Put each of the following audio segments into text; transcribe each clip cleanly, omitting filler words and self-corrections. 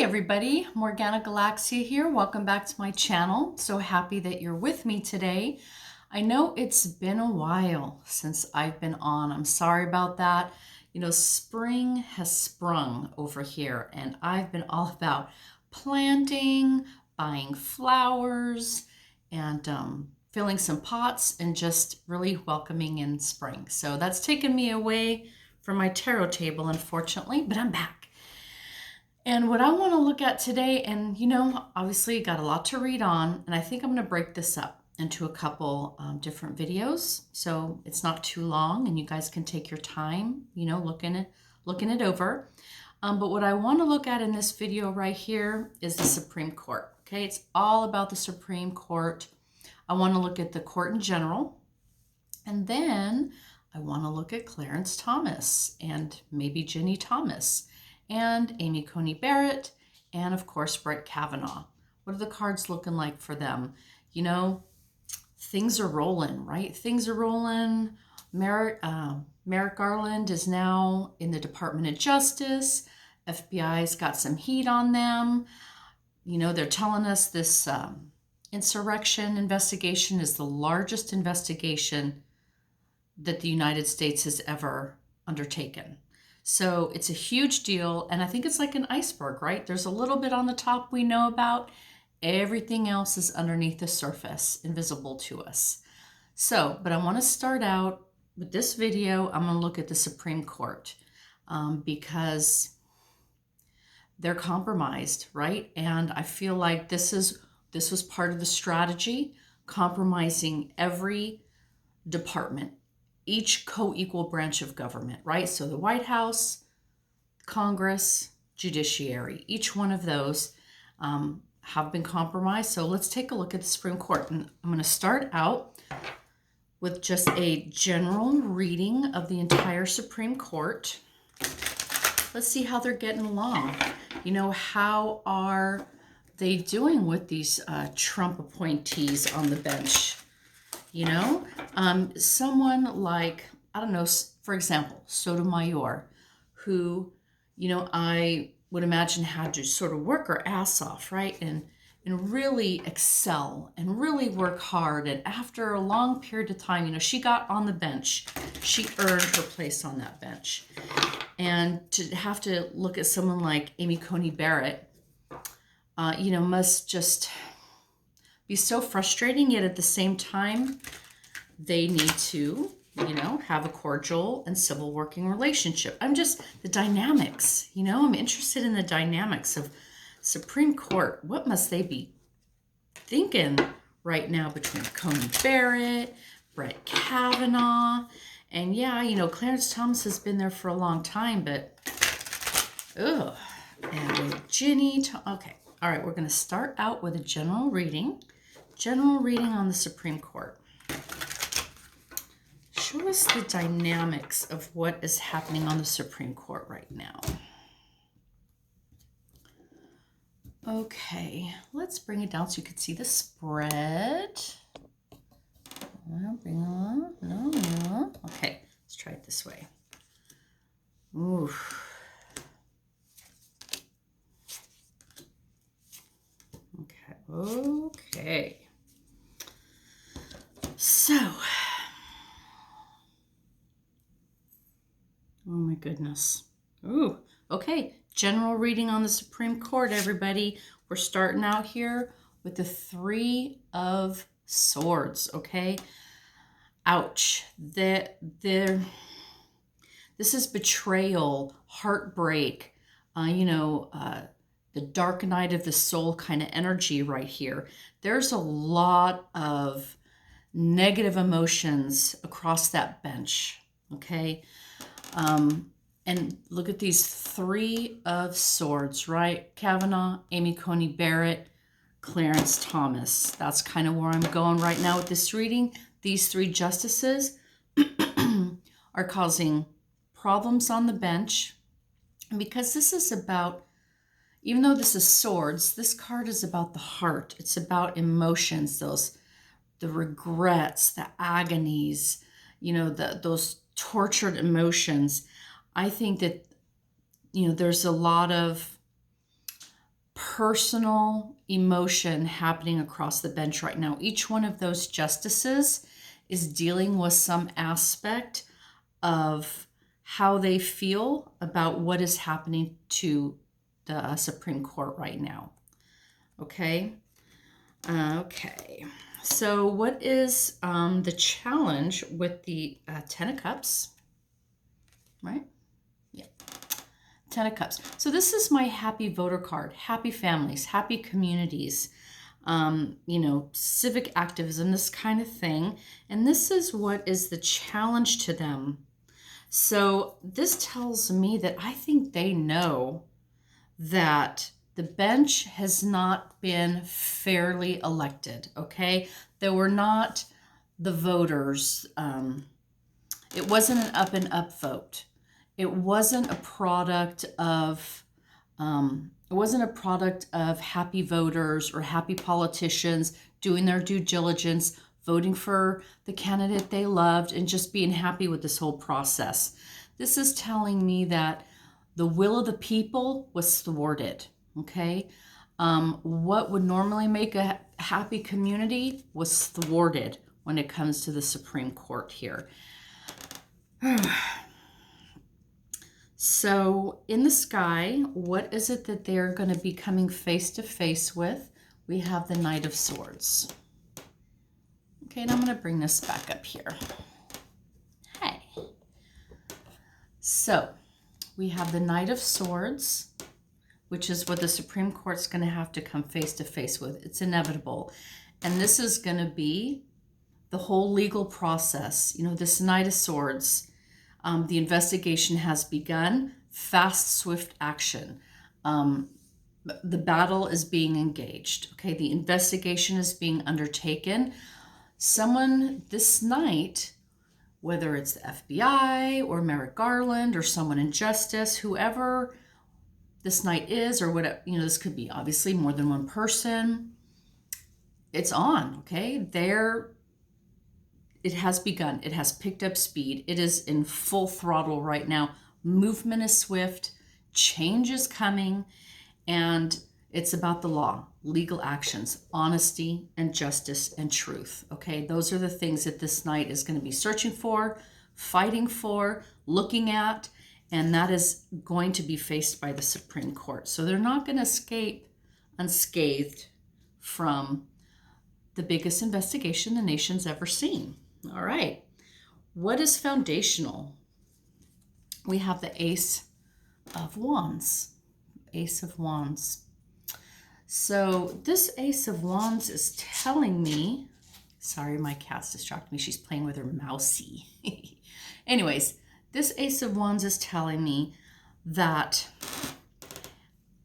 Everybody, Morgana Galaxia here. Welcome back to my channel. So happy that you're with me today. I know it's been a while since I've been on. I'm sorry about that. You know, spring has sprung over here and I've been all about planting, buying flowers, and filling some pots and just really welcoming in spring. So that's taken me away from my tarot table, unfortunately, but I'm back. And what I want to look at today, and obviously got a lot to read on, and I think I'm going to break this up into a couple different videos, so it's not too long, and you guys can take your time, looking it over. But what I want to look at in this video right here is the Supreme Court. Okay, it's all about the Supreme Court. I want to look at the court in general, and then I want to look at Clarence Thomas and maybe Ginny Thomas, and Amy Coney-Barrett, and of course, Brett Kavanaugh. What are the cards looking like for them? Things are rolling, right? Things are rolling. Merrick Garland is now in the Department of Justice. FBI's got some heat on them. They're telling us this insurrection investigation is the largest investigation that the United States has ever undertaken. So it's a huge deal, and I think it's like an iceberg, right? There's a little bit on the top we know about. Everything else is underneath the surface, invisible to us. So, but I want to start out with this video. I'm going to look at the Supreme Court because they're compromised, right? And I feel like this was part of the strategy, compromising every department, each co-equal branch of government, right? So the White House, Congress, Judiciary, each one of those have been compromised. So let's take a look at the Supreme Court. And I'm going to start out with just a general reading of the entire Supreme Court. Let's see how they're getting along. How are they doing with these Trump appointees on the bench? Someone like, I don't know, for example, Sotomayor, who, I would imagine had to sort of work her ass off, right? And really excel and really work hard. And after a long period of time, she got on the bench. She earned her place on that bench. And to have to look at someone like Amy Coney-Barrett, must just be so frustrating, yet at the same time, they need to, have a cordial and civil working relationship. The dynamics, I'm interested in the dynamics of Supreme Court. What must they be thinking right now between Coney-Barrett, Brett Kavanaugh, and Clarence Thomas has been there for a long time, but, and with Ginny, okay. All right, we're going to start out with a general reading on the Supreme Court. Show us the dynamics of what is happening on the Supreme Court right now. Okay, let's bring it down so you can see the spread. No. Okay, let's try it this way. Ooh. Okay. So, oh my goodness. Ooh, okay. General reading on the Supreme Court, everybody. We're starting out here with the Three of Swords, okay? Ouch. This is betrayal, heartbreak, the dark night of the soul kind of energy right here. There's a lot of negative emotions across that bench, okay? And look at these Three of Swords, right? Kavanaugh, Amy Coney-Barrett, Clarence Thomas. That's kind of where I'm going right now with this reading. These three justices are causing problems on the bench. And because this is about, even though this is swords, this card is about the heart. It's about emotions, the regrets, the agonies, those tortured emotions. I think that, there's a lot of personal emotion happening across the bench right now. Each one of those justices is dealing with some aspect of how they feel about what is happening to the Supreme Court right now. Okay. Okay. So what is the challenge with the Ten of Cups? Right? Yeah. Ten of Cups. So this is my happy voter card. Happy families, happy communities, civic activism, this kind of thing. And this is what is the challenge to them. So this tells me that I think they know that the bench has not been fairly elected, okay? They were not the voters. It wasn't an up and up vote. It wasn't a product of happy voters or happy politicians doing their due diligence, voting for the candidate they loved, and just being happy with this whole process. This is telling me that the will of the people was thwarted, okay? What would normally make a happy community was thwarted when it comes to the Supreme Court here. So in the sky, what is it that they're going to be coming face to face with? We have the Knight of Swords. Okay, and I'm going to bring this back up here. Hey. So we have the Knight of Swords, which is what the Supreme Court's going to have to come face to face with. It's inevitable. And this is going to be the whole legal process. You know, this Knight of Swords, the investigation has begun. Fast, swift action. The battle is being engaged. Okay, the investigation is being undertaken. Someone, this night, whether it's the FBI or Merrick Garland or someone in justice, whoever this night is, or whatever, this could be obviously more than one person. It's on, okay? It has begun. It has picked up speed. It is in full throttle right now. Movement is swift. Change is coming. And it's about the law, legal actions, honesty and justice and truth. Okay, those are the things that this night is going to be searching for, fighting for, looking at, and that is going to be faced by the Supreme Court. So they're not going to escape unscathed from the biggest investigation the nation's ever seen. All right, what is foundational? We have the Ace of Wands. Ace of Wands. So this Ace of Wands is telling me, sorry, my cat's distracting me. She's playing with her mousey. Anyways, this Ace of Wands is telling me that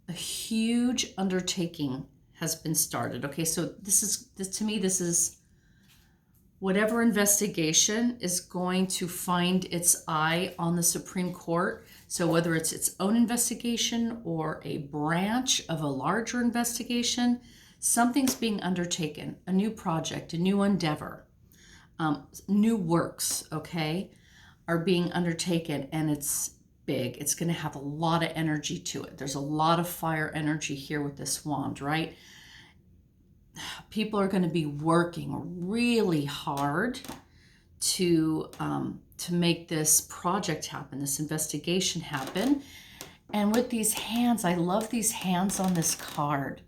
a huge undertaking has been started. Okay, so this is whatever investigation is going to find its eye on the Supreme Court. So whether it's its own investigation or a branch of a larger investigation, something's being undertaken, a new project, a new endeavor, new works, okay, are being undertaken, and it's big. It's going to have a lot of energy to it. There's a lot of fire energy here with this wand, right? People are going to be working really hard to make this project happen, this investigation happen. And with these hands, I love these hands on this card.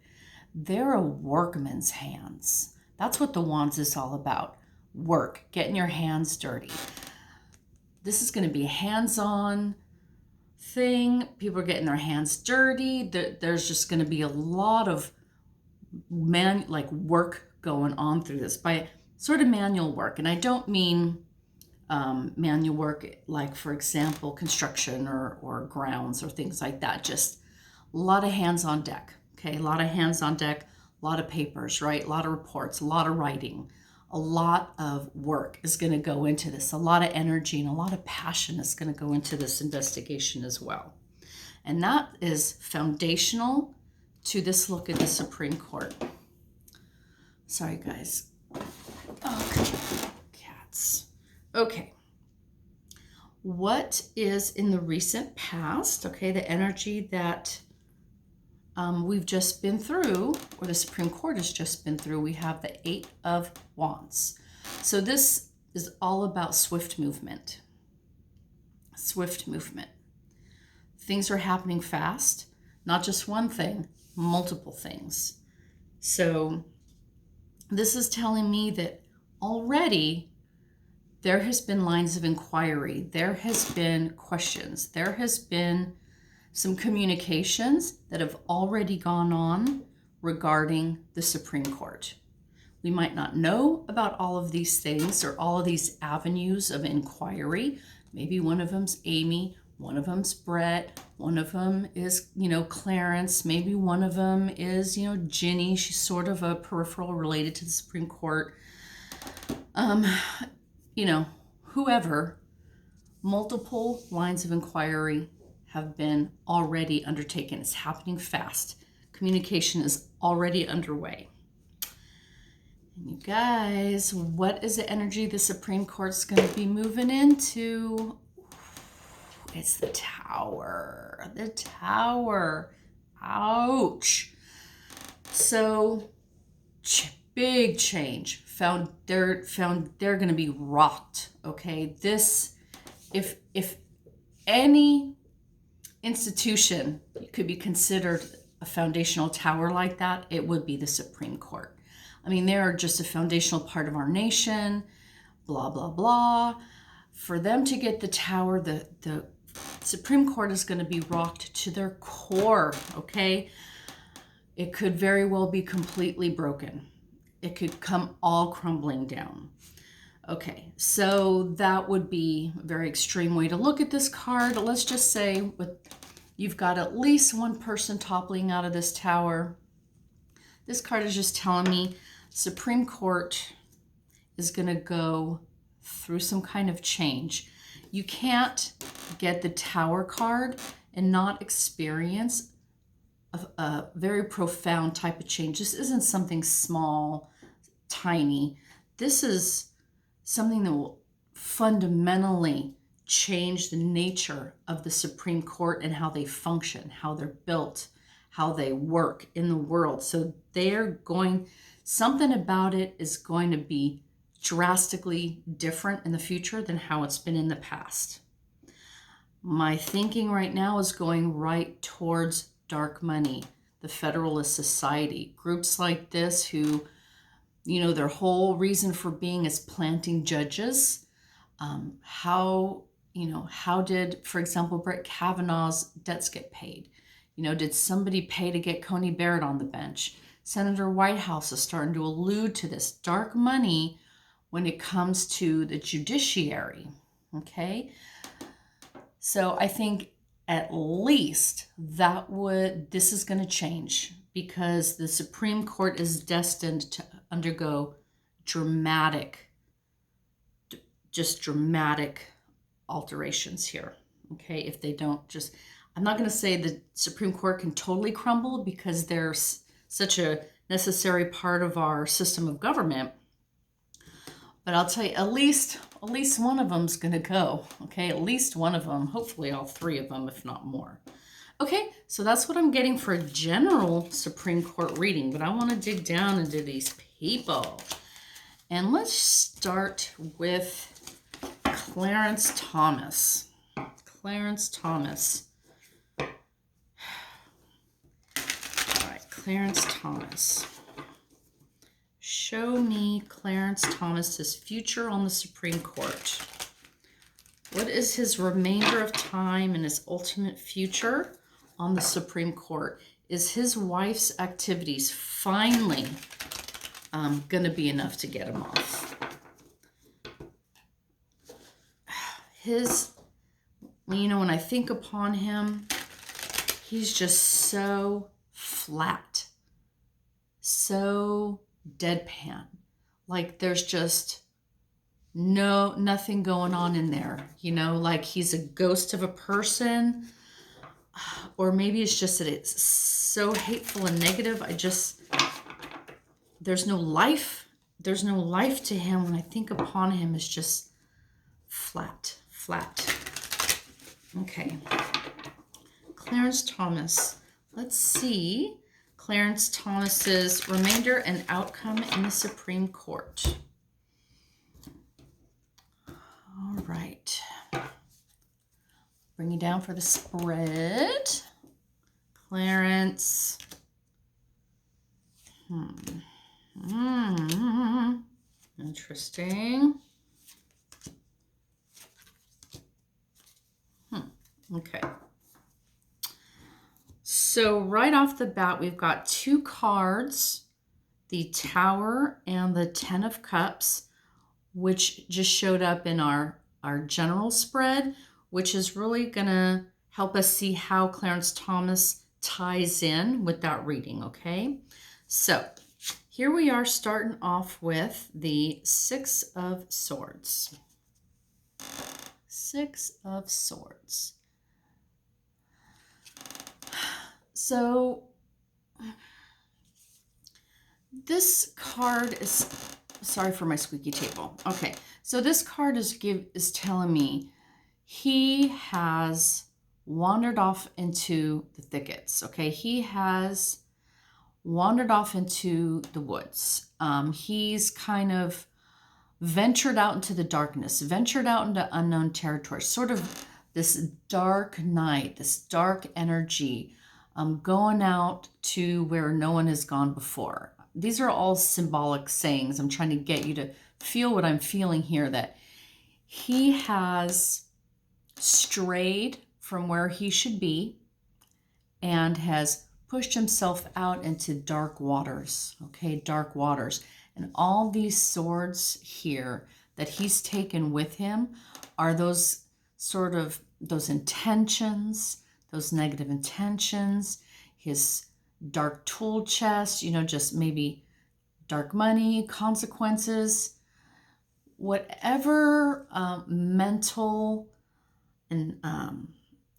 They're a workman's hands. That's what the wands is all about. Work, getting your hands dirty. This is going to be a hands-on thing. People are getting their hands dirty. There's just going to be a lot of work going on through this, by sort of manual work. And I don't mean manual work like, for example, construction or grounds or things like that. Just a lot of hands on deck. Okay, a lot of hands on deck, a lot of papers, right? A lot of reports, a lot of writing, a lot of work is going to go into this. A lot of energy and a lot of passion is going to go into this investigation as well. And that is foundational to this look at the Supreme Court. Sorry, guys. Okay, cats. Okay. What is in the recent past? Okay, the energy that we've just been through, or the Supreme Court has just been through, we have the Eight of Wands. So this is all about swift movement. Swift movement. Things are happening fast, not just one thing, multiple things. So this is telling me that already there has been lines of inquiry, there has been questions, there has been some communications that have already gone on regarding the Supreme Court. We might not know about all of these things or all of these avenues of inquiry. Maybe one of them's Amy, one of them's Brett, one of them is, Clarence, maybe one of them is, Ginny. She's sort of a peripheral related to the Supreme Court. Whoever, multiple lines of inquiry have been already undertaken. It's happening fast. Communication is already underway. And you guys, what is the energy the Supreme Court's going to be moving into? It's the Tower. The Tower. Ouch. So, big change. They're going to be rocked. Okay, this, if any institution could be considered a foundational tower like that, it would be the Supreme Court. I mean, they're just a foundational part of our nation, blah, blah, blah. For them to get the tower, the Supreme Court is going to be rocked to their core, okay? It could very well be completely broken. It could come all crumbling down. Okay, so that would be a very extreme way to look at this card. Let's just say you've got at least one person toppling out of this tower. This card is just telling me Supreme Court is going to go through some kind of change. You can't get the Tower card and not experience a very profound type of change. This isn't something small, tiny. This is something that will fundamentally change the nature of the Supreme Court and how they function, how they're built, how they work in the world. So something about it is going to be drastically different in the future than how it's been in the past. My thinking right now is going right towards dark money, the Federalist Society, groups like this who, their whole reason for being is planting judges. How did, for example, Brett Kavanaugh's debts get paid? Did somebody pay to get Coney-Barrett on the bench? Senator Whitehouse is starting to allude to this dark money when it comes to the judiciary, okay? So I think at least this is going to change because the Supreme Court is destined to undergo dramatic alterations here, okay? If they don't I'm not going to say the Supreme Court can totally crumble because they're such a necessary part of our system of government, but I'll tell you, at least one of them's going to go, okay? At least one of them, hopefully all three of them, if not more. Okay, so that's what I'm getting for a general Supreme Court reading, but I want to dig down into these people. And let's start with Clarence Thomas. Clarence Thomas. All right, Clarence Thomas. Show me Clarence Thomas's future on the Supreme Court. What is his remainder of time and his ultimate future on the Supreme Court? Is his wife's activities finally going to be enough to get him off? When I think upon him, he's just so flat, so deadpan. Like there's just nothing going on in there, like he's a ghost of a person, or maybe it's just that it's so hateful and negative. There's no life to him. When I think upon him, it's just flat. Okay. Clarence Thomas, let's see Clarence Thomas's remainder and outcome in the Supreme Court. All right. Bring you down for the spread. Clarence. Interesting. Okay. So right off the bat, we've got two cards, the Tower and the Ten of Cups, which just showed up in our general spread, which is really going to help us see how Clarence Thomas ties in with that reading, okay? So here we are starting off with the Six of Swords. Six of Swords. So this card is, sorry for my squeaky table. Okay, so this card is telling me he has wandered off into the thickets. Okay, he has wandered off into the woods. He's kind of ventured out into the darkness, ventured out into unknown territory, sort of this dark night, this dark energy, going out to where no one has gone before. These are all symbolic sayings. I'm trying to get you to feel what I'm feeling here, that he has strayed from where he should be and has pushed himself out into dark waters, okay, dark waters. And all these swords here that he's taken with him are those sort of, those intentions, those negative intentions, his dark tool chest, you know, just maybe dark money, consequences, whatever mental and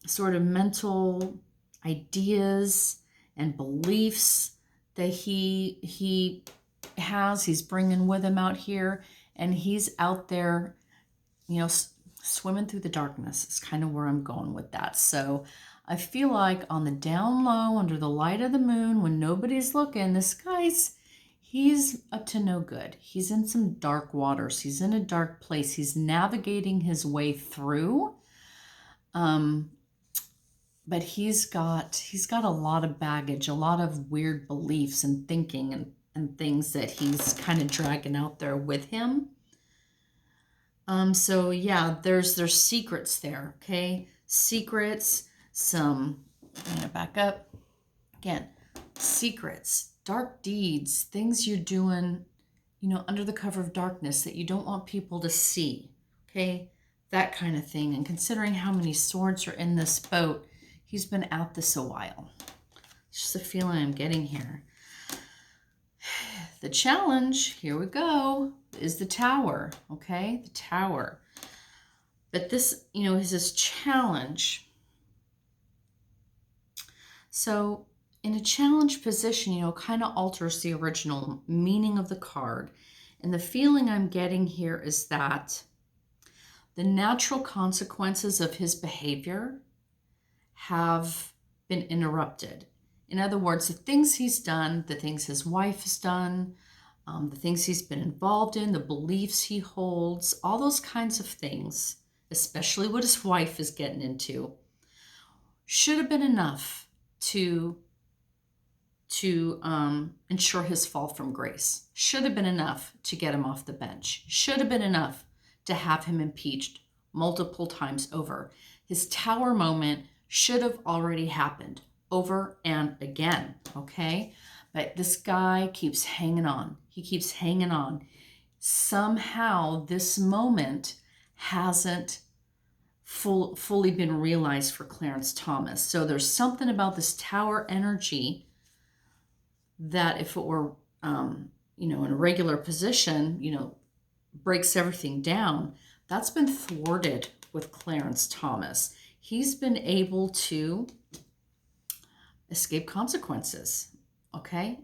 sort of mental ideas and beliefs that he has, he's bringing with him out here, and he's out there, you know, swimming through the darkness is kind of where I'm going with that. So I feel like on the down low, under the light of the moon, when nobody's looking, this guy's, he's up to no good. He's in some dark waters. He's in a dark place. He's navigating his way through. But he's got a lot of baggage, a lot of weird beliefs and thinking and things that he's kind of dragging out there with him. So yeah, there's secrets there, okay? Secrets, I'm gonna back up. Again, secrets, dark deeds, things you're doing, you know, under the cover of darkness that you don't want people to see, okay? That kind of thing. And considering how many swords are in this boat, he's been at this a while. It's just a feeling I'm getting here. The challenge, here we go, is the Tower, okay? The Tower. But this, you know, is this challenge. So in a challenge position, you know, kind of alters the original meaning of the card. And the feeling I'm getting here is that the natural consequences of his behavior have been interrupted. In other words, the things he's done, the things his wife has done, the things he's been involved in, the beliefs he holds, all those kinds of things, especially what his wife is getting into, should have been enough to ensure his fall from grace. Should have been enough to get him off the bench. Should have been enough to have him impeached multiple times over. His Tower moment should have already happened over and again, okay? But this guy keeps hanging on. He keeps hanging on. Somehow this moment hasn't fully been realized for Clarence Thomas. So there's something about this Tower energy that if it were, you know, in a regular position, you know, breaks everything down. That's been thwarted with Clarence Thomas. He's been able to escape consequences, okay?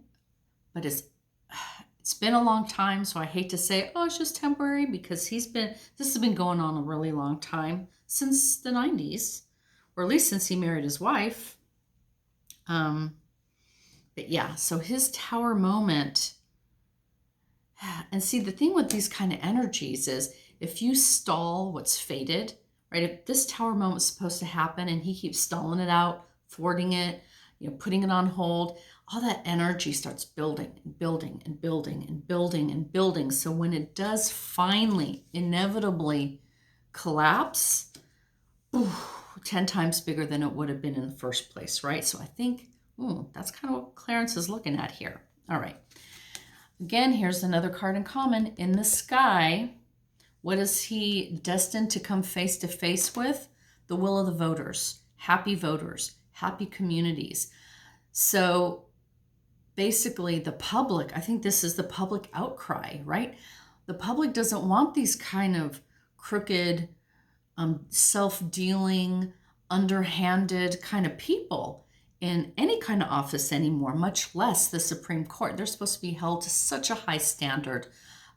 But it's been a long time, so I hate to say, oh, it's just temporary, because this has been going on a really long time, since the 90s, or at least since he married his wife. But yeah, so his tower moment. And see, the thing with these kind of energies is if you stall what's fated, right? If this tower moment is supposed to happen and he keeps stalling it out, thwarting it, putting it on hold, all that energy starts building and building and building and building and building. So when it does finally, inevitably collapse, 10 times bigger than it would have been in the first place, right? So I think that's kind of what Clarence is looking at here. All right. Again, here's another card in common. In the sky, what is he destined to come face to face with? The will of the voters, happy communities. So basically the public, I think this is the public outcry, right? The public doesn't want these kind of crooked, self-dealing, underhanded kind of people in any kind of office anymore, much less the Supreme Court. They're supposed to be held to such a high standard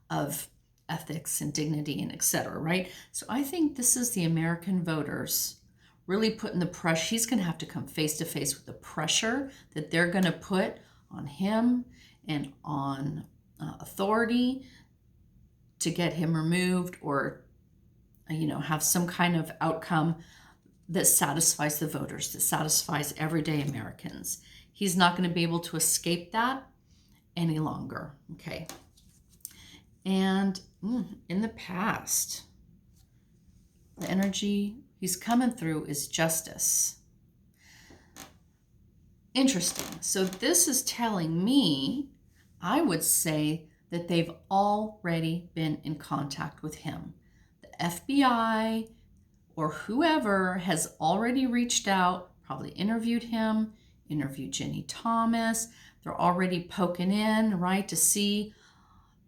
of ethics and dignity and et cetera, right? So I think this is the American voters really putting the pressure. He's going to have to come face to face with the pressure that they're going to put on him and on authority to get him removed or, have some kind of outcome that satisfies the voters, that satisfies everyday Americans. He's not going to be able to escape that any longer, okay? And in the past, the energy he's coming through is justice. Interesting. So this is telling me, I would say, that they've already been in contact with him. The FBI or whoever has already reached out, probably interviewed him, interviewed Jenny Thomas. They're already poking in, right, to see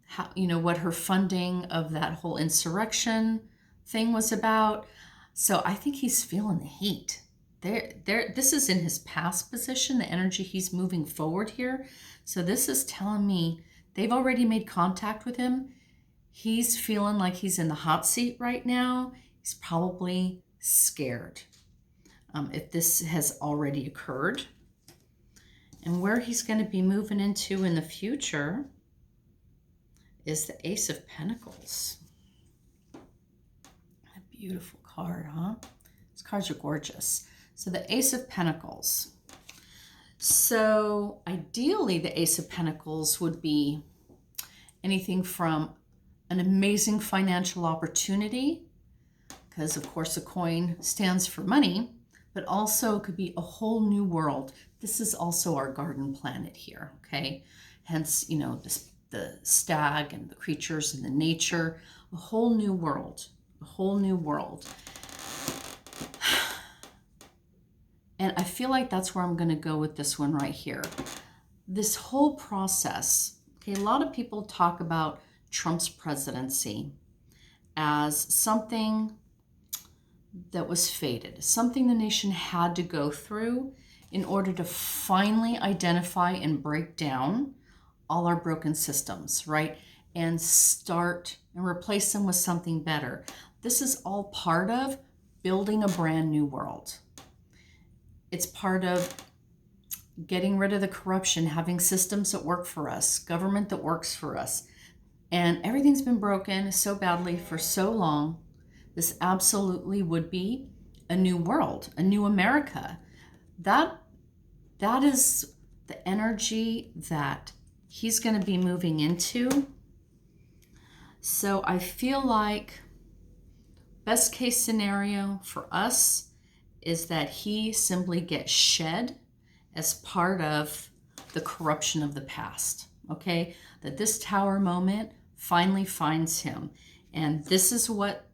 how, what her funding of that whole insurrection thing was about. So I think he's feeling the heat. This is in his past position, the energy he's moving forward here. So this is telling me they've already made contact with him. He's feeling like he's in the hot seat right now. He's probably scared if this has already occurred. And where he's going to be moving into in the future is the Ace of Pentacles. A beautiful card, huh? These cards are gorgeous. So the Ace of Pentacles. So ideally, the Ace of Pentacles would be anything from an amazing financial opportunity, because of course the coin stands for money, but also it could be a whole new world. This is also our garden planet here, okay? Hence, the stag and the creatures and the nature, a whole new world, a whole new world. And I feel like that's where I'm going to go with this one right here. This whole process, okay, a lot of people talk about Trump's presidency as something that was fated, something the nation had to go through in order to finally identify and break down all our broken systems, right? And start and replace them with something better. This is all part of building a brand new world. It's part of getting rid of the corruption, having systems that work for us, government that works for us. And everything's been broken so badly for so long. This absolutely would be a new world, a new America. That is the energy that he's going to be moving into. So I feel like best case scenario for us is that he simply gets shed as part of the corruption of the past, okay? That this tower moment finally finds him. And this is what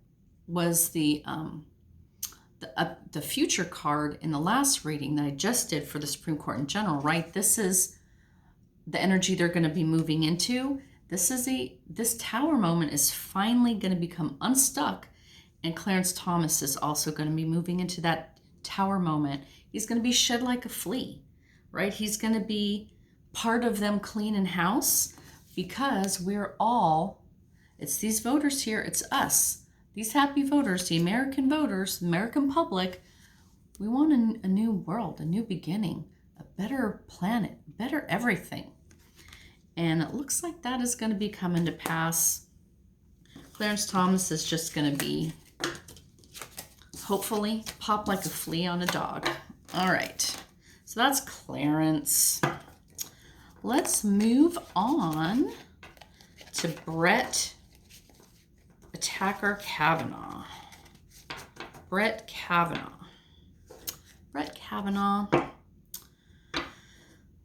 was the future card in the last reading that I just did for the Supreme Court in general, right? This is the energy they're going to be moving into. This tower moment is finally going to become unstuck, and Clarence Thomas is also going to be moving into that tower moment. He's going to be shed like a flea, right? He's going to be part of them cleaning house, because it's these voters here, it's us, these happy voters, the American voters, the American public. We want a new world, a new beginning, a better planet, better everything. And it looks like that is going to be coming to pass. Clarence Thomas is just going to be, hopefully, pop like a flea on a dog. All right, so that's Clarence. Let's move on to Brett Attacker Kavanaugh. Brett Kavanaugh. Brett Kavanaugh.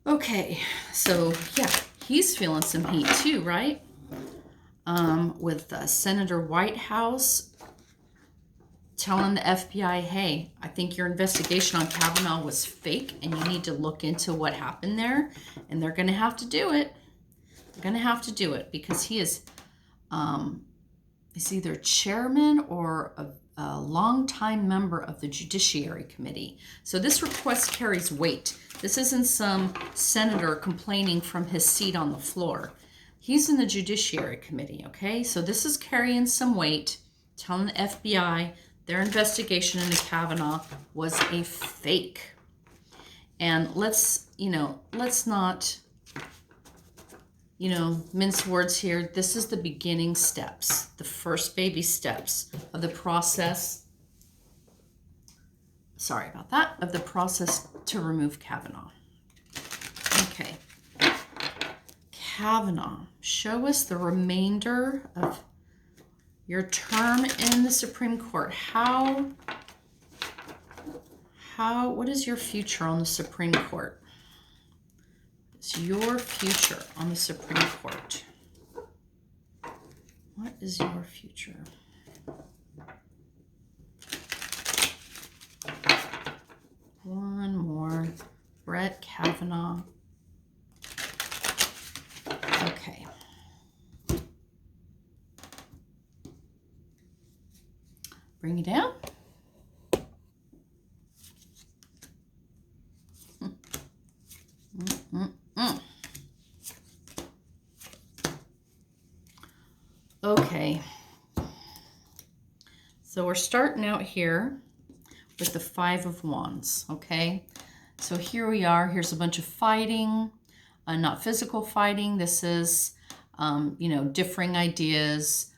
Okay, so yeah, he's feeling some heat too, right? With Senator Whitehouse telling the FBI, hey, I think your investigation on Kavanaugh was fake and you need to look into what happened there. And they're going to have to do it. They're going to have to do it because he is either chairman or a longtime member of the Judiciary Committee. So this request carries weight. This isn't some senator complaining from his seat on the floor. He's in the Judiciary Committee, okay? So this is carrying some weight, telling the FBI their investigation into Kavanaugh was a fake. And let's not, mince words here. This is the beginning steps, the first baby steps of the process. Sorry about that, of the process to remove Kavanaugh. Okay. Kavanaugh, show us the remainder of your term in the Supreme Court. What is your future on the Supreme Court? It's your future on the Supreme Court. What is your future? One more. Brett Kavanaugh. Okay. Bring it down. Okay. So we're starting out here with the Five of Wands, okay? So here we are. Here's a bunch of fighting, not physical fighting. This is, differing ideas,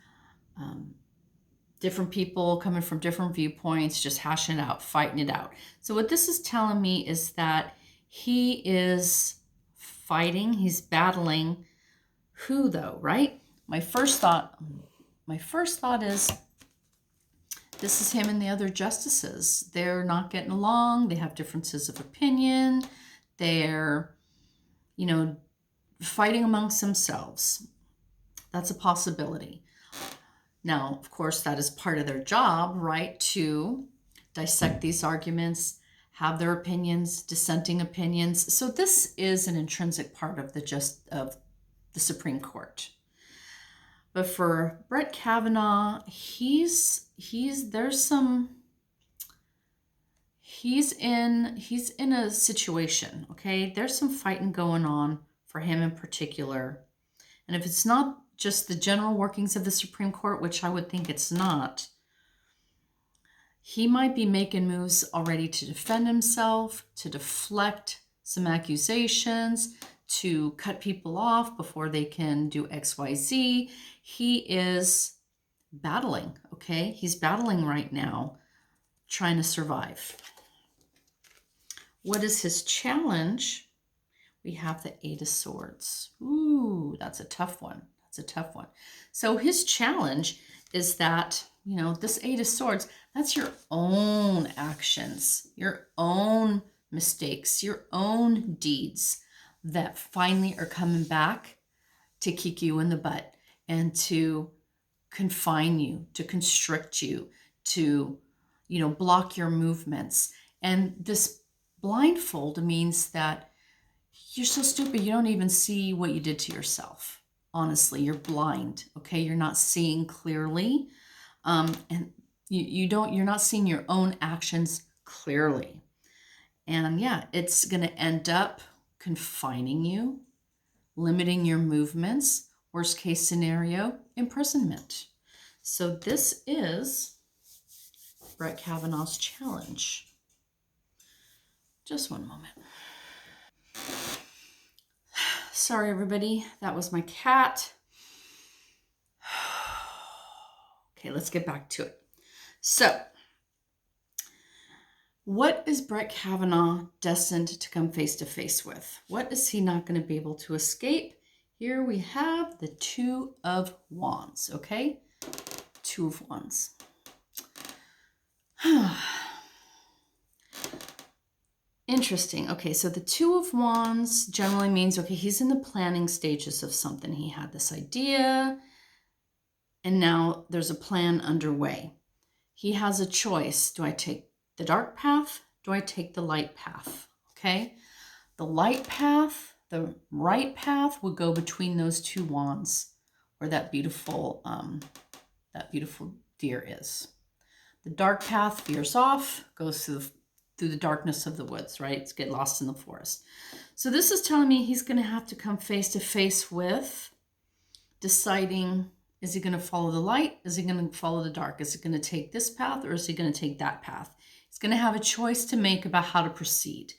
different people coming from different viewpoints, just hashing it out, fighting it out. So what this is telling me is that he is fighting, he's battling. Who though, right? My first thought is this is him and the other justices. They're not getting along. They have differences of opinion. They're, fighting amongst themselves. That's a possibility. Now, of course, that is part of their job, right? To dissect these arguments, have their opinions, dissenting opinions. So this is an intrinsic part of the Supreme Court. But for Brett Kavanaugh, he's in a situation, okay? There's some fighting going on for him in particular. And if it's not just the general workings of the Supreme Court, which I would think it's not, he might be making moves already to defend himself, to deflect some accusations, to cut people off before they can do XYZ. He is battling, okay? He's battling right now, trying to survive. What is his challenge? We have the Eight of Swords. Ooh, that's a tough one. That's a tough one. So his challenge is that, this Eight of Swords, that's your own actions, your own mistakes, your own deeds that finally are coming back to kick you in the butt and to confine you, to constrict you, to, block your movements. And this blindfold means that you're so stupid you don't even see what you did to yourself. Honestly, you're blind, okay? You're not seeing clearly. And you're not seeing your own actions clearly. And yeah, it's going to end up confining you, limiting your movements, worst case scenario, imprisonment. So this is Brett Kavanaugh's challenge. Just one moment. Sorry, everybody. That was my cat. Okay, let's get back to it. So, what is Brett Kavanaugh destined to come face to face with? What is he not going to be able to escape? Here we have the Two of Wands, okay? Two of Wands. Interesting. Okay, so the Two of Wands generally means, okay, he's in the planning stages of something. He had this idea, and now there's a plan underway. He has a choice. Do I take the dark path? Do I take the light path? Okay. The light path, the right path would go between those two wands where that beautiful deer is. The dark path veers off, goes through the darkness of the woods, right? It's get lost in the forest. So this is telling me he's going to have to come face to face with deciding, is he going to follow the light? Is he going to follow the dark? Is he going to take this path or is he going to take that path? He's going to have a choice to make about how to proceed.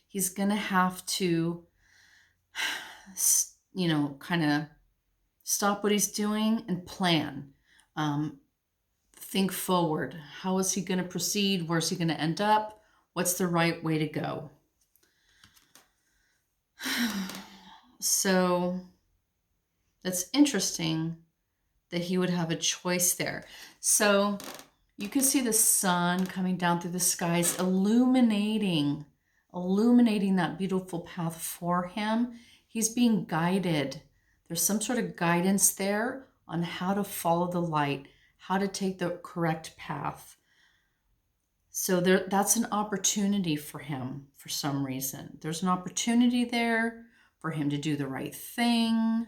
He's going to have to, kind of stop what he's doing and plan. Think forward. How is he going to proceed? Where's he going to end up? What's the right way to go? So that's interesting that he would have a choice there. So you can see the sun coming down through the skies, illuminating that beautiful path for him. He's being guided. There's some sort of guidance there on how to follow the light, how to take the correct path. So that's an opportunity for him for some reason. There's an opportunity there for him to do the right thing.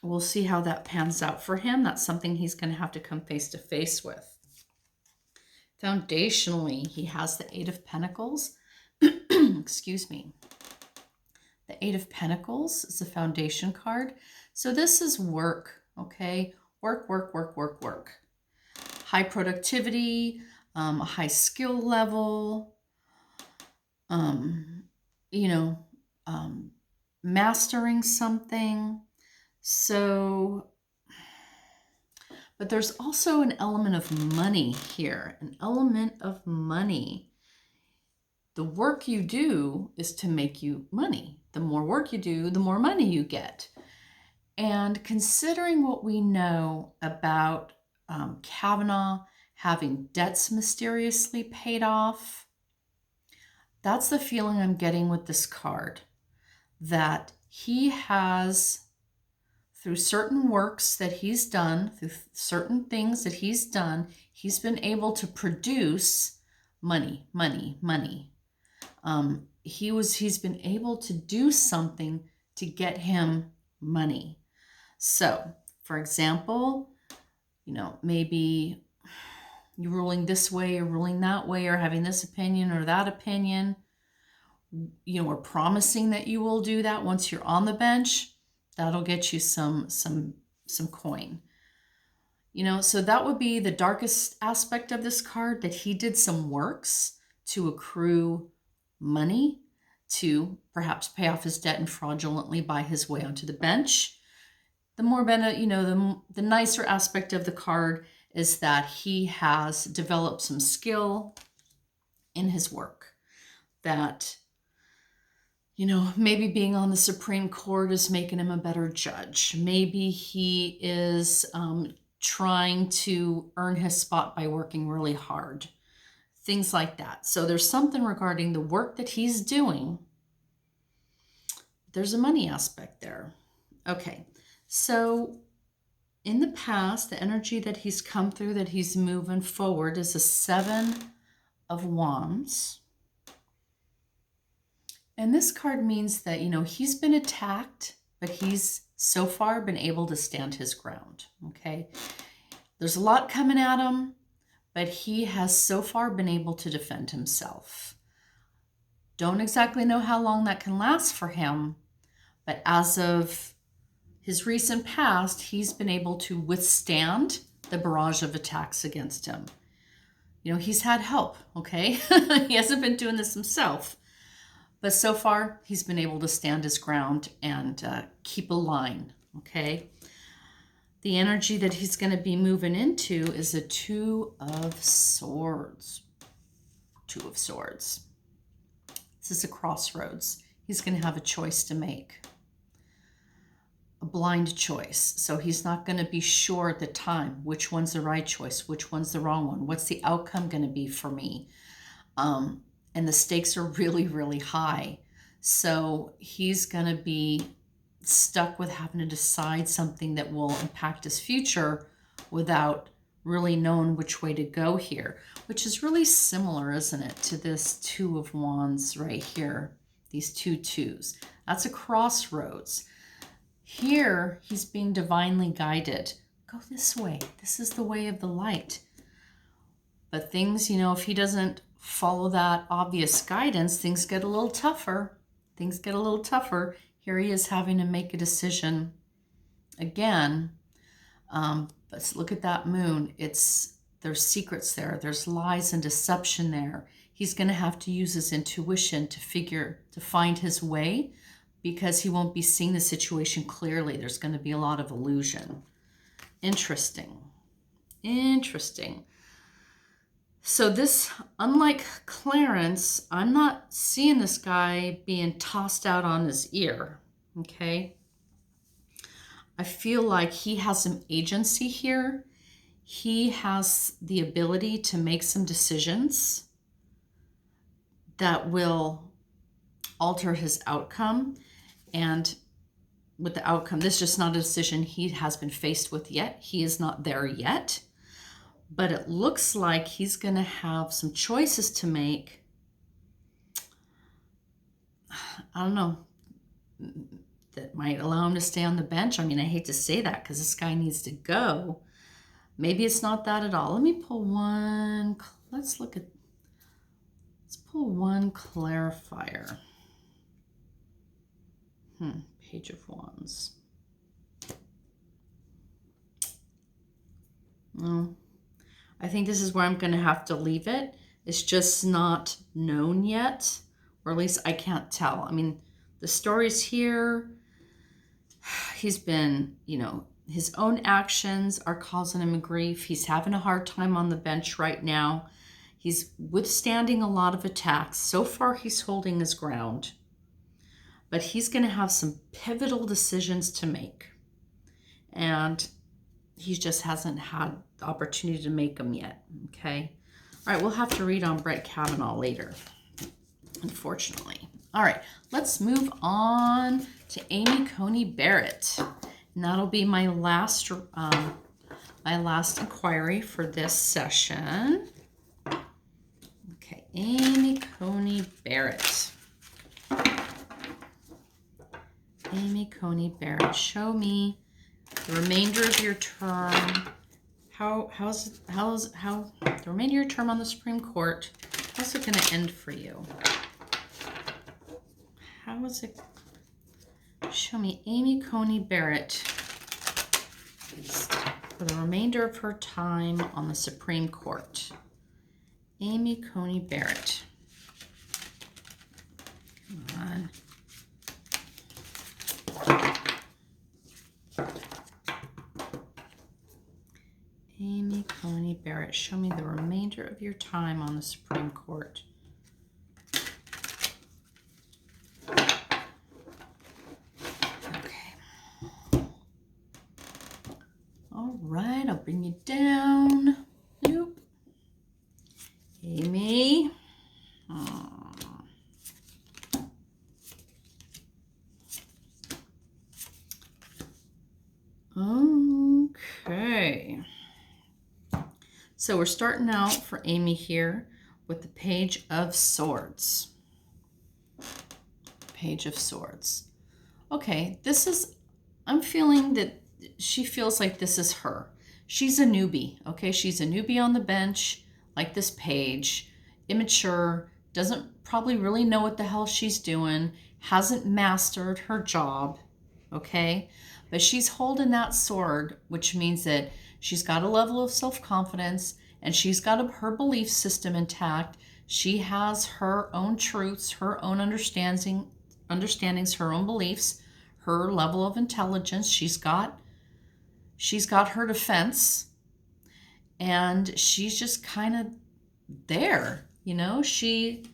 We'll see how that pans out for him. That's something he's going to have to come face to face with. Foundationally, he has the Eight of Pentacles. Excuse me. The Eight of Pentacles is a foundation card. So this is work, okay? Work. High productivity, a high skill level, mastering something. So, but there's also an element of money here, an element of money. The work you do is to make you money. The more work you do, the more money you get. And considering what we know about Kavanaugh having debts mysteriously paid off, that's the feeling I'm getting with this card, that he has, through certain works that he's done, through certain things that he's done, he's been able to produce money. He's been able to do something to get him money. So, for example, maybe you're ruling this way or ruling that way or having this opinion or that opinion, or promising that you will do that once you're on the bench. That'll get you some coin. So that would be the darkest aspect of this card, that he did some works to accrue money to perhaps pay off his debt and fraudulently buy his way onto the bench. The more the nicer aspect of the card is that he has developed some skill in his work, that maybe being on the Supreme Court is making him a better judge. Maybe he is trying to earn his spot by working really hard. Things like that. So there's something regarding the work that he's doing. There's a money aspect there. Okay, so in the past, the energy that he's come through, that he's moving forward, is a Seven of Wands. And this card means that, he's been attacked, but he's so far been able to stand his ground, okay? There's a lot coming at him, but he has so far been able to defend himself. Don't exactly know how long that can last for him, but as of his recent past, he's been able to withstand the barrage of attacks against him. He's had help, okay? He hasn't been doing this himself. But so far, he's been able to stand his ground and keep a line, okay? The energy that he's going to be moving into is a Two of Swords. Two of Swords. This is a crossroads. He's going to have a choice to make. A blind choice. So he's not going to be sure at the time which one's the right choice, which one's the wrong one. What's the outcome going to be for me? And the stakes are really, really high. So he's going to be stuck with having to decide something that will impact his future without really knowing which way to go here, which is really similar, isn't it, to this Two of Wands right here, these two twos. That's a crossroads. Here, he's being divinely guided. Go this way. This is the way of the light. But things, you know, if he doesn't follow that obvious guidance, things get a little tougher. Things get a little tougher. Here he is having to make a decision again. But look at that moon. There's secrets there. There's lies and deception there. He's going to have to use his intuition to find his way, because he won't be seeing the situation clearly. There's going to be a lot of illusion. Interesting. Interesting. So this, unlike Clarence, I'm not seeing this guy being tossed out on his ear, okay? I feel like he has some agency here. He has the ability to make some decisions that will alter his outcome. And with the outcome, this is just not a decision he has been faced with yet. He is not there yet. But it looks like he's going to have some choices to make. I don't know. That might allow him to stay on the bench. I mean, I hate to say that because this guy needs to go. Maybe it's not that at all. Let me pull one. Let's pull one clarifier. Page of Wands. No. I think this is where I'm going to have to leave it. It's just not known yet, or at least I can't tell. I mean, the story's here. He's been, you know, his own actions are causing him grief. He's having a hard time on the bench right now. He's withstanding a lot of attacks. So far, he's holding his ground. But he's going to have some pivotal decisions to make. And he just hasn't had the opportunity to make them yet, okay? All right, we'll have to read on Brett Kavanaugh later, unfortunately. All right, let's move on to Amy Coney-Barrett. And that'll be my last inquiry for this session. Okay, Amy Coney-Barrett. Amy Coney-Barrett, show me the remainder of your term. How the remainder of your term on the Supreme Court? How's it going to end for you? How is it? Show me Amy Coney-Barrett for the remainder of her time on the Supreme Court. Amy Coney-Barrett. Come on. Amy Coney-Barrett, show me the remainder of your time on the Supreme Court. Okay. All right, I'll bring you down. Nope. Amy. Okay. So we're starting out for Amy here with the Page of Swords. Page of Swords. Okay, I'm feeling that she feels like this is her. She's a newbie, okay? She's a newbie on the bench, like this page, immature, doesn't probably really know what the hell she's doing, hasn't mastered her job, okay? But she's holding that sword, which means that she's got a level of self-confidence and she's got her belief system intact. She has her own truths, her own understandings, her own beliefs, her level of intelligence. She's got her defense, and she's just kind of there, she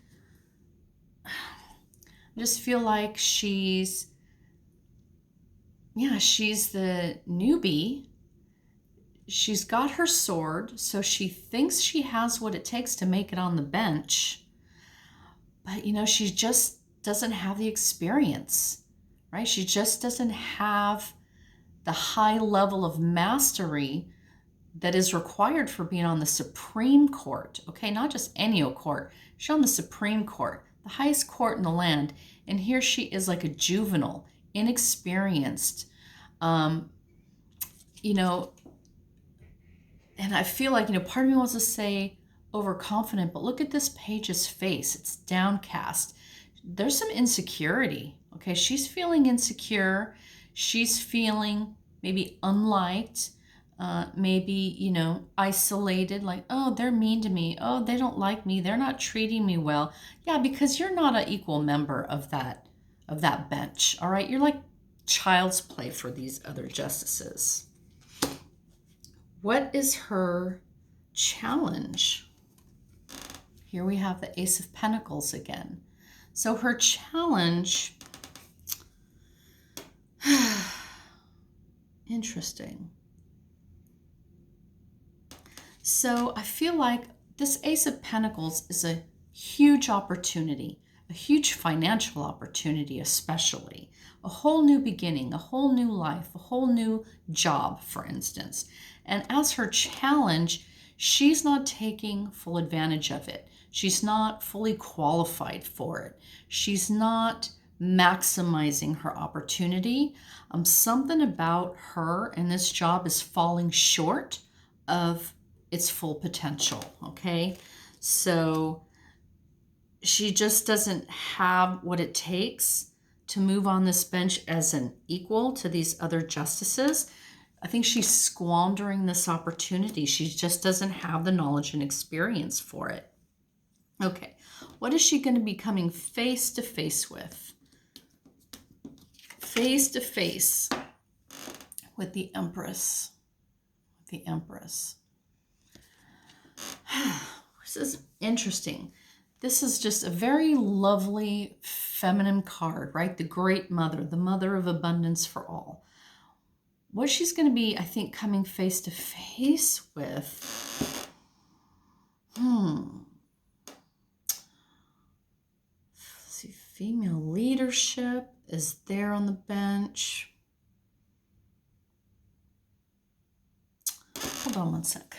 I just feel like she's the newbie. She's got her sword, so she thinks she has what it takes to make it on the bench. But, she just doesn't have the experience, right? She just doesn't have the high level of mastery that is required for being on the Supreme Court. Okay, not just any old court. She's on the Supreme Court, the highest court in the land. And here she is like a juvenile, inexperienced, and I feel like, part of me wants to say overconfident, but look at this page's face. It's downcast. There's some insecurity. Okay, she's feeling insecure. She's feeling maybe unliked, maybe, isolated, like, oh, they're mean to me. Oh, they don't like me. They're not treating me well. Yeah, because you're not an equal member of that bench. All right, you're like child's play for these other justices. What is her challenge? Here we have the Ace of Pentacles again. So her challenge, interesting. So I feel like this Ace of Pentacles is a huge opportunity, a huge financial opportunity especially, a whole new beginning, a whole new life, a whole new job, for instance. And as her challenge, she's not taking full advantage of it. She's not fully qualified for it. She's not maximizing her opportunity. Something about her and this job is falling short of its full potential, okay? So she just doesn't have what it takes to move on this bench as an equal to these other justices. I think she's squandering this opportunity. She just doesn't have the knowledge and experience for it. Okay, what is she going to be coming face to face with? Face to face with the Empress. The Empress. This is interesting. This is just a very lovely feminine card, right? The Great Mother, the Mother of Abundance for all. What she's going to be, I think, coming face to face with, let's see, female leadership is there on the bench. Hold on one sec.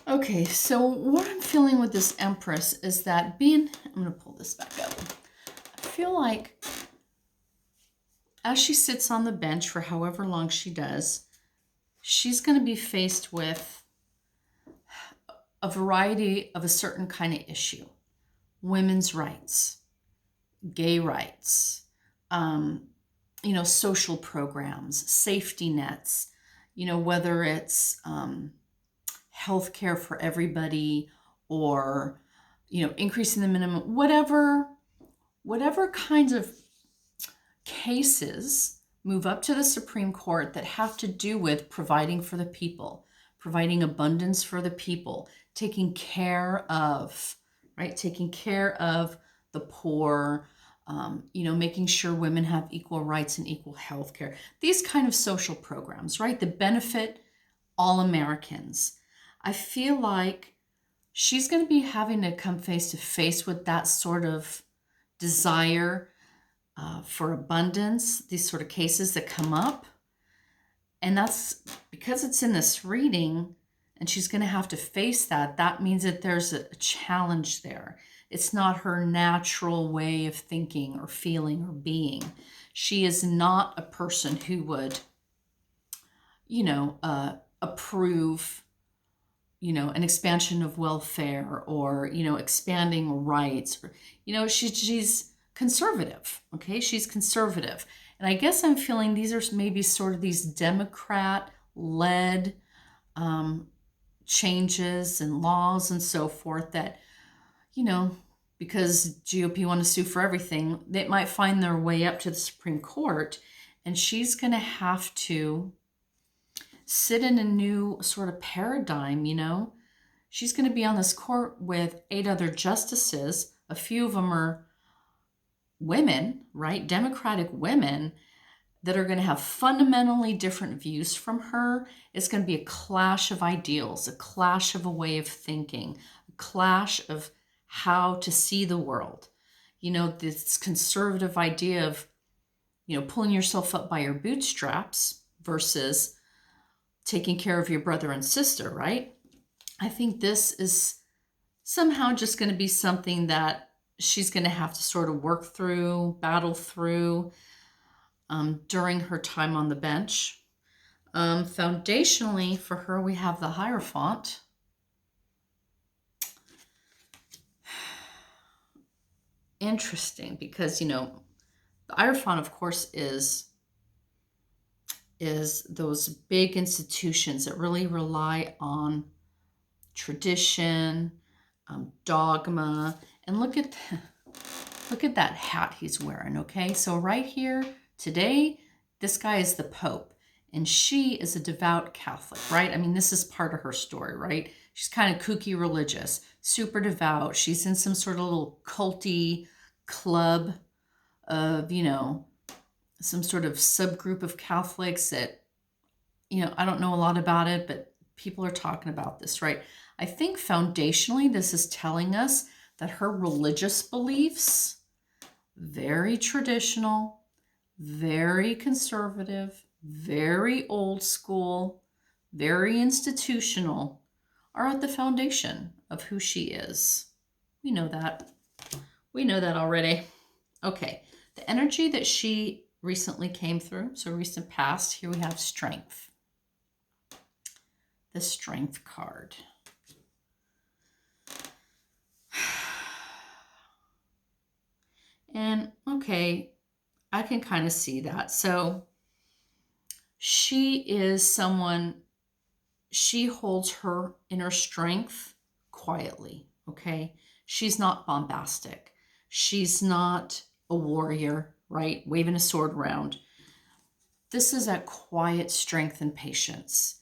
Okay, so what I'm feeling with this Empress is that I'm going to pull this back up. I feel like as she sits on the bench for however long she does, she's going to be faced with a variety of a certain kind of issue. Women's rights, gay rights, social programs, safety nets, whether it's healthcare for everybody or, increasing the minimum, whatever kinds of cases move up to the Supreme Court that have to do with providing for the people, providing abundance for the people, taking care of the poor, making sure women have equal rights and equal health care. These kind of social programs, right, that benefit all Americans. I feel like she's going to be having to come face to face with that sort of desire for abundance, these sort of cases that come up. And that's because it's in this reading and she's going to have to face that. That means that there's a challenge there. It's not her natural way of thinking or feeling or being. She is not a person who would, approve, an expansion of welfare or, expanding rights. Or, she's conservative, okay? She's conservative. And I guess I'm feeling these are maybe sort of these Democrat-led changes and laws and so forth that, because GOP want to sue for everything, they might find their way up to the Supreme Court, and she's going to have to sit in a new sort of paradigm, She's going to be on this court with 8 other justices. A few of them are women, right? Democratic women that are going to have fundamentally different views from her. It's going to be a clash of ideals, a clash of a way of thinking, a clash of how to see the world. This conservative idea of, pulling yourself up by your bootstraps versus taking care of your brother and sister, right? I think this is somehow just going to be something that she's going to have to sort of work through, battle through during her time on the bench. Foundationally, for her, we have the Hierophant. Interesting, because, the Hierophant, of course, is those big institutions that really rely on tradition, dogma, and look at that hat he's wearing. Okay, so right here today, this guy is the Pope, and she is a devout Catholic, right? I mean, this is part of her story, right? She's kind of kooky religious, super devout. She's in some sort of little culty club of, some sort of subgroup of Catholics that, I don't know a lot about it, but people are talking about this, right? I think foundationally, this is telling us that her religious beliefs, very traditional, very conservative, very old school, very institutional, are at the foundation of who she is. We know that. We know that already. Okay, the energy that she recently came through, so recent past, here we have Strength. The Strength card. And okay, I can kind of see that. So she is someone, she holds her inner strength quietly, okay? She's not bombastic. She's not a warrior, right? Waving a sword around. This is that quiet strength and patience,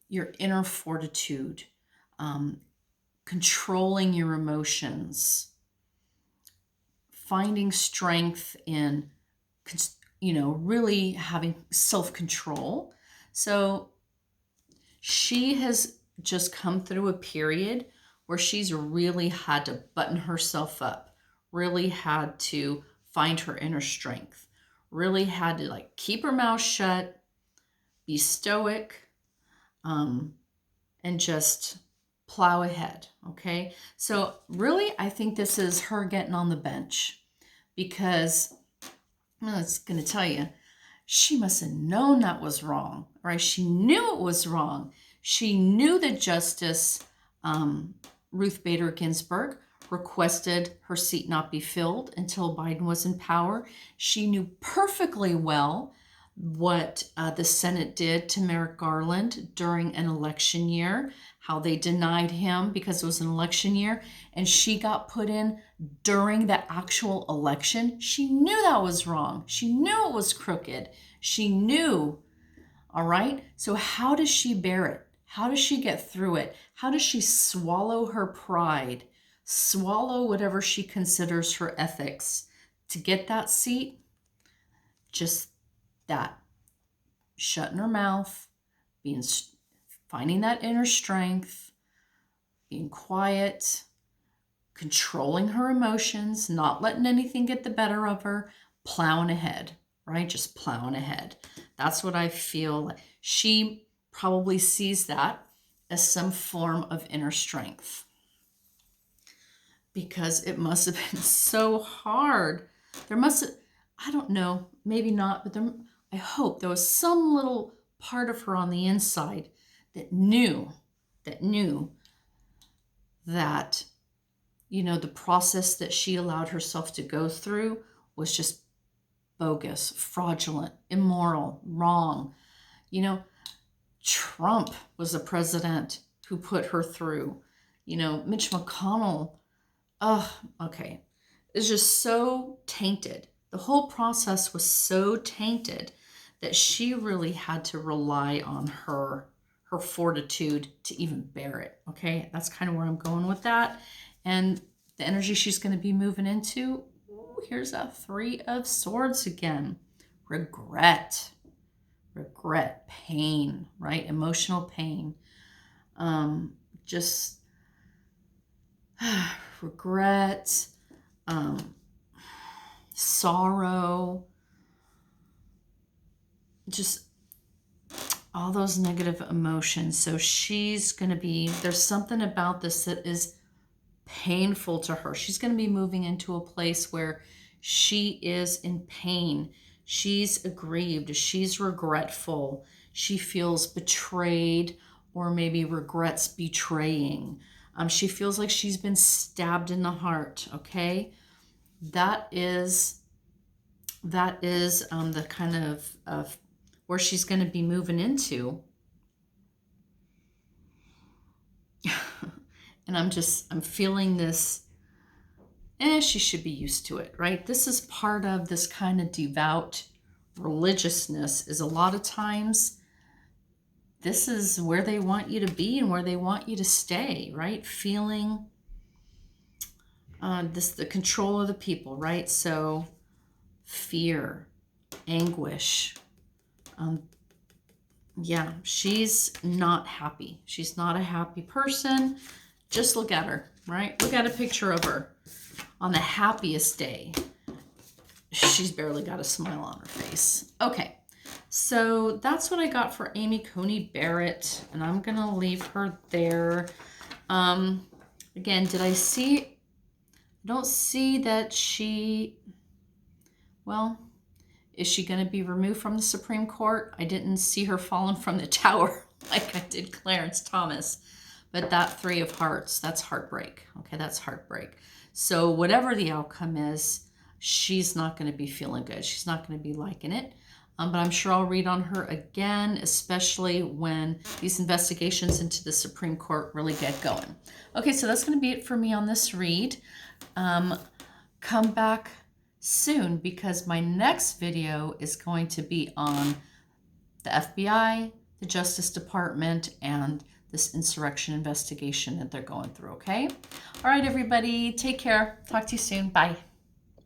your inner fortitude, controlling your emotions, finding strength in, really having self-control. So she has just come through a period where she's really had to button herself up, really had to find her inner strength, really had to keep her mouth shut, be stoic, and just plow ahead, okay? So really, I think this is her getting on the bench, because I was going to tell you, she must have known that was wrong, right? She knew it was wrong. She knew that Justice Ruth Bader Ginsburg requested her seat not be filled until Biden was in power. She knew perfectly well what the Senate did to Merrick Garland during an election year, how they denied him because it was an election year, and she got put in during the actual election. She knew that was wrong. She knew it was crooked. She knew, all right? So how does she bear it? How does she get through it? How does she swallow her pride, swallow whatever she considers her ethics to get that seat? Just that, shutting her mouth, finding that inner strength, being quiet, controlling her emotions, not letting anything get the better of her, plowing ahead, right? Just plowing ahead. That's what I feel like. She probably sees that as some form of inner strength, because it must have been so hard. There must have, I don't know, maybe not, but I hope there was some little part of her on the inside that knew that, the process that she allowed herself to go through was just bogus, fraudulent, immoral, wrong. Trump was a president who put her through. You know, Mitch McConnell, oh, okay. It's just so tainted. The whole process was so tainted that she really had to rely on her fortitude to even bear it. Okay, that's kind of where I'm going with that. And the energy she's going to be moving into, ooh, here's a 3 of Swords again. Regret, pain, right? Emotional pain. Just regret, sorrow, just all those negative emotions. So she's going to be, there's something about this that is painful to her. She's going to be moving into a place where she is in pain. She's aggrieved. She's regretful. She feels betrayed, or maybe regrets betraying. She feels like she's been stabbed in the heart. Okay, that is the kind of where she's going to be moving into. And I'm feeling this, she should be used to it, right? This is part of this kind of devout religiousness, is a lot of times this is where they want you to be and where they want you to stay, right? Feeling the control of the people, right? So fear, anguish. Yeah, she's not happy. She's not a happy person. Just look at her, right? Look at a picture of her on the happiest day. She's barely got a smile on her face. Okay, so that's what I got for Amy Coney-Barrett, and I'm going to leave her there. Again, I don't see that she, well, is she going to be removed from the Supreme Court? I didn't see her falling from the tower like I did Clarence Thomas. But that 3 of Hearts, that's heartbreak. Okay, that's heartbreak. So whatever the outcome is, she's not going to be feeling good. She's not going to be liking it. But I'm sure I'll read on her again, especially when these investigations into the Supreme Court really get going. Okay, so that's going to be it for me on this read. Come back soon, because my next video is going to be on the FBI, the Justice Department, and this insurrection investigation that they're going through, okay? All right, everybody, take care. Talk to you soon. Bye.